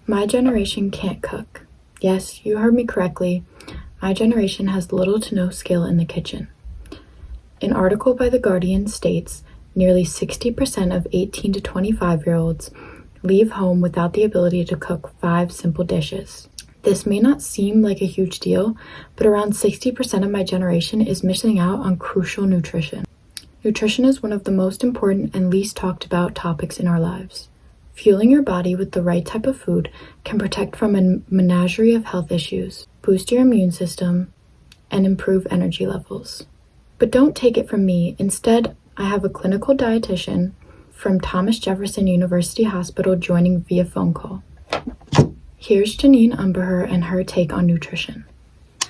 My generation can't cook. Yes, you heard me correctly. My generation has little to no skill in the kitchen. An article by The Guardian states nearly 60% of 18 to 25-year-olds leave home without the ability to cook 5 simple dishes. This may not seem like a huge deal, but around 60% of my generation is missing out on crucial nutrition. Nutrition is one of the most important and least talked about topics in our lives. Fueling your body with the right type of food can protect from a menagerie of health issues, boost your immune system, and improve energy levels. But don't take it from me. Instead, I have a clinical dietitian from Thomas Jefferson University Hospital joining via phone call. Here's Janine Umberher and her take on nutrition.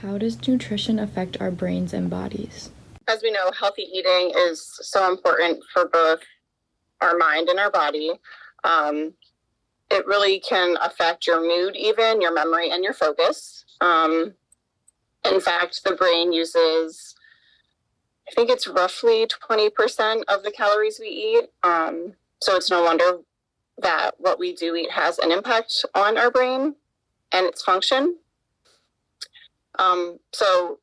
How does nutrition affect our brains and bodies? As we know, healthy eating is so important for both our mind and our body. It really can affect your mood, even your memory and your focus. In fact, the brain uses, I think it's roughly 20% of the calories we eat. So it's no wonder that what we do eat has an impact on our brain and its function. So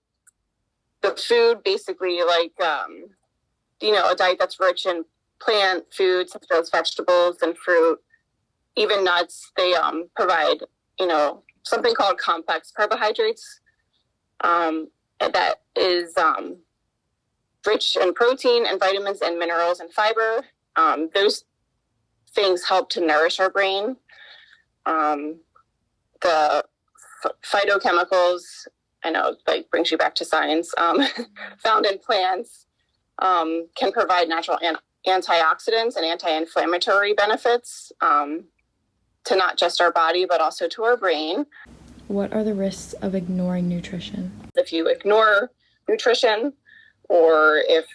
the food basically a diet that's rich in plant foods such as vegetables and fruit, even nuts, they provide, something called complex carbohydrates that is rich in protein and vitamins and minerals and fiber. Those things help to nourish our brain. The phytochemicals, I know, brings you back to science, found in plants can provide natural antioxidants and anti-inflammatory benefits to not just our body, but also to our brain. What are the risks of ignoring nutrition? If you ignore nutrition, or if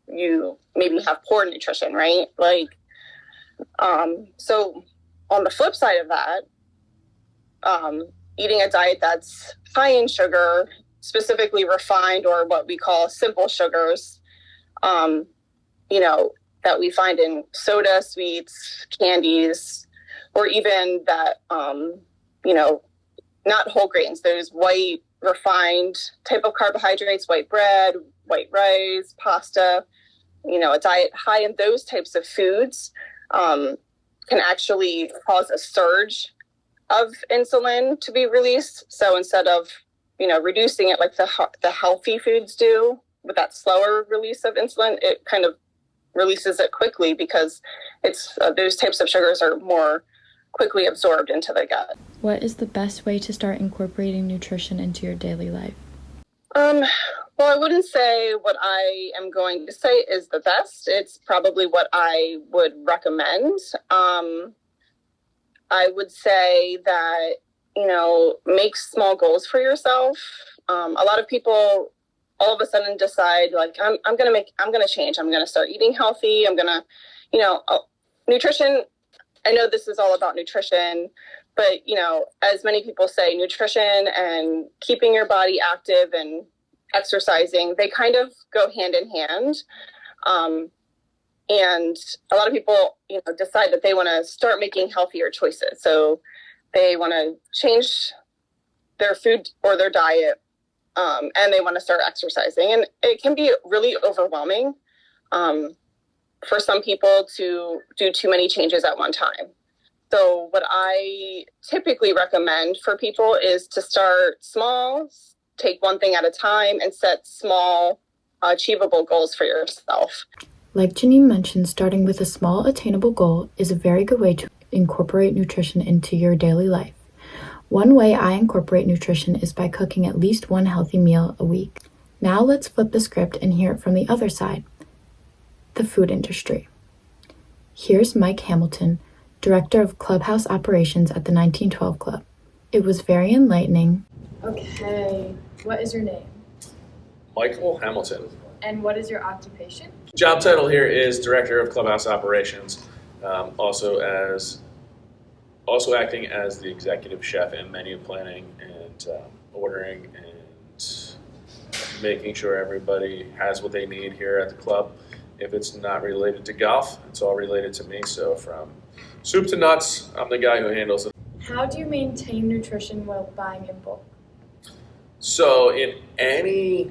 you maybe have poor nutrition, right? So on the flip side of that, eating a diet that's high in sugar, specifically refined or what we call simple sugars, that we find in soda, sweets, candies, or even that, not whole grains, those white refined type of carbohydrates, white bread, white rice, pasta, a diet high in those types of foods can actually cause a surge of insulin to be released. So instead of, reducing it like the healthy foods do with that slower release of insulin, it kind of releases it quickly because it's those types of sugars are more quickly absorbed into the gut. What is the best way to start incorporating nutrition into your daily life? Well, I wouldn't say what I am going to say is the best. It's probably what I would recommend. I would say that, make small goals for yourself. A lot of people all of a sudden decide I'm going to change. I'm going to start eating healthy. I'm going to, nutrition. I know this is all about nutrition, but, as many people say, nutrition and keeping your body active and exercising, they kind of go hand in hand. And a lot of people, decide that they want to start making healthier choices. So they want to change their food or their diet, and they want to start exercising. And it can be really overwhelming for some people to do too many changes at one time. So what I typically recommend for people is to start small, take one thing at a time, and set small, achievable goals for yourself. Like Janine mentioned, starting with a small, attainable goal is a very good way to incorporate nutrition into your daily life. One way I incorporate nutrition is by cooking at least one healthy meal a week. Now let's flip the script and hear it from the other side, the food industry. Here's Mike Hamilton, Director of Clubhouse Operations at the 1912 Club. It was very enlightening. Okay, what is your name? Michael Hamilton. And what is your occupation? Job title here is Director of Clubhouse Operations, also acting as the executive chef in menu planning and ordering and making sure everybody has what they need here at the club. If it's not related to golf, it's all related to me. So from soup to nuts, I'm the guy who handles it. How do you maintain nutrition while buying in bulk? So in any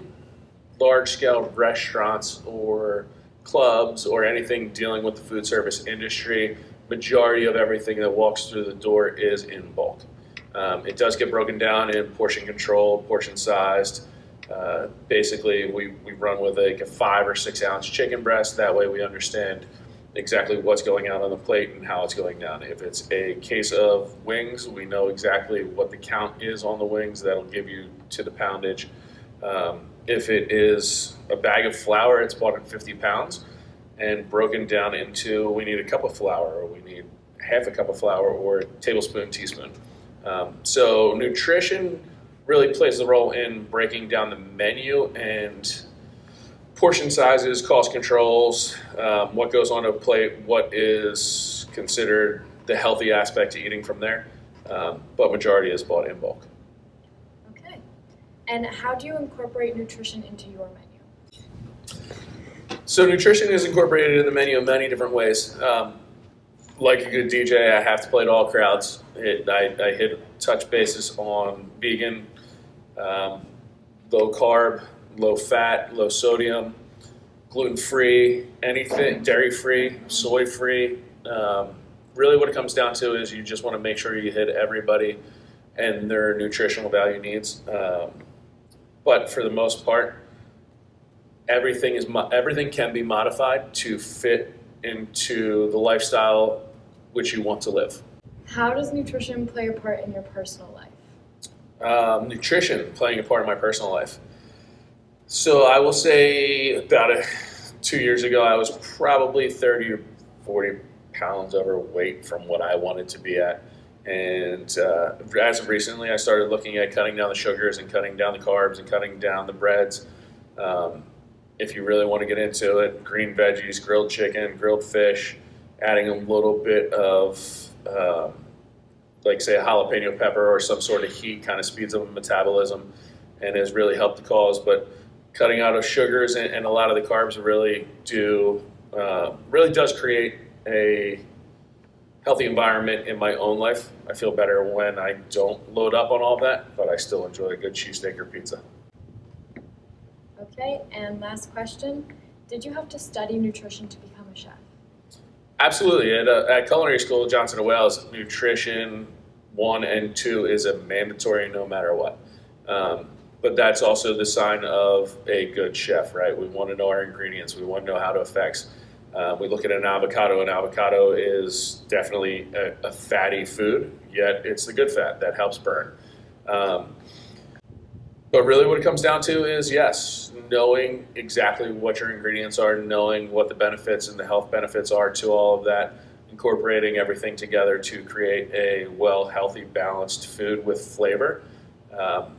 large-scale restaurants or clubs or anything dealing with the food service industry, majority of everything that walks through the door is in bulk. It does get broken down in portion control, portion sized. Basically, we run with like a 5 or 6 ounce chicken breast. That way we understand exactly what's going out on the plate and how it's going down. If it's a case of wings, we know exactly what the count is on the wings. That'll give you to the poundage. If it is a bag of flour, it's bought in 50 pounds and broken down into, we need a cup of flour, or we need half a cup of flour, or a tablespoon, teaspoon. So nutrition really plays the role in breaking down the menu and portion sizes, cost controls, what goes on a plate, what is considered the healthy aspect to eating from there. But majority is bought in bulk. Okay. And how do you incorporate nutrition into your menu? So nutrition is incorporated in the menu in many different ways. Like a good DJ, I have to play to all crowds. I hit touch basis on vegan, low carb, low fat, low sodium, gluten-free, anything, dairy-free, soy-free. Really what it comes down to is you just want to make sure you hit everybody and their nutritional value needs. But for the most part, everything can be modified to fit into the lifestyle which you want to live. How does nutrition play a part in your personal life? Nutrition playing a part in my personal life. So I will say about 2 years ago, I was probably 30 or 40 pounds overweight from what I wanted to be at. And as of recently, I started looking at cutting down the sugars and cutting down the carbs and cutting down the breads. If you really want to get into it, green veggies, grilled chicken, grilled fish, adding a little bit of, like say a jalapeno pepper or some sort of heat kind of speeds up metabolism and has really helped the cause. But cutting out of sugars and a lot of the carbs really does create a healthy environment in my own life. I feel better when I don't load up on all that, but I still enjoy a good cheesesteak or pizza. Okay, and last question. Did you have to study nutrition to become a chef? Absolutely. At culinary school, Johnson & Wales, nutrition 1 and 2 is a mandatory no matter what. But that's also the sign of a good chef, right? We want to know our ingredients. We want to know how to affect. We look at an avocado. An avocado is definitely a fatty food, yet it's the good fat that helps burn. But really what it comes down to is, yes, knowing exactly what your ingredients are, knowing what the benefits and the health benefits are to all of that, incorporating everything together to create a well, healthy, balanced food with flavor. A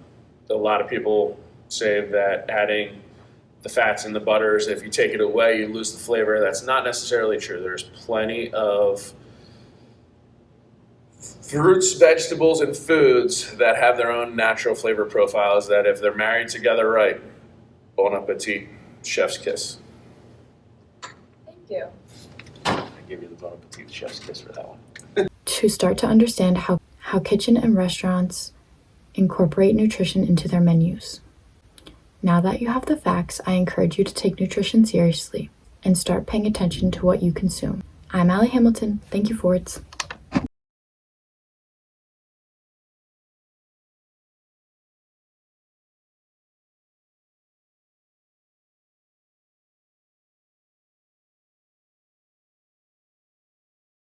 lot of people say that adding the fats and the butters, if you take it away, you lose the flavor. That's not necessarily true. There's plenty of fruits, vegetables, and foods that have their own natural flavor profiles that if they're married together right, bon appetit, chef's kiss. Thank you. I give you the bon appetit chef's kiss for that one. To start to understand how kitchen and restaurants incorporate nutrition into their menus. Now that you have the facts, I encourage you to take nutrition seriously and start paying attention to what you consume. I'm Allie Hamilton. Thank you, Fords.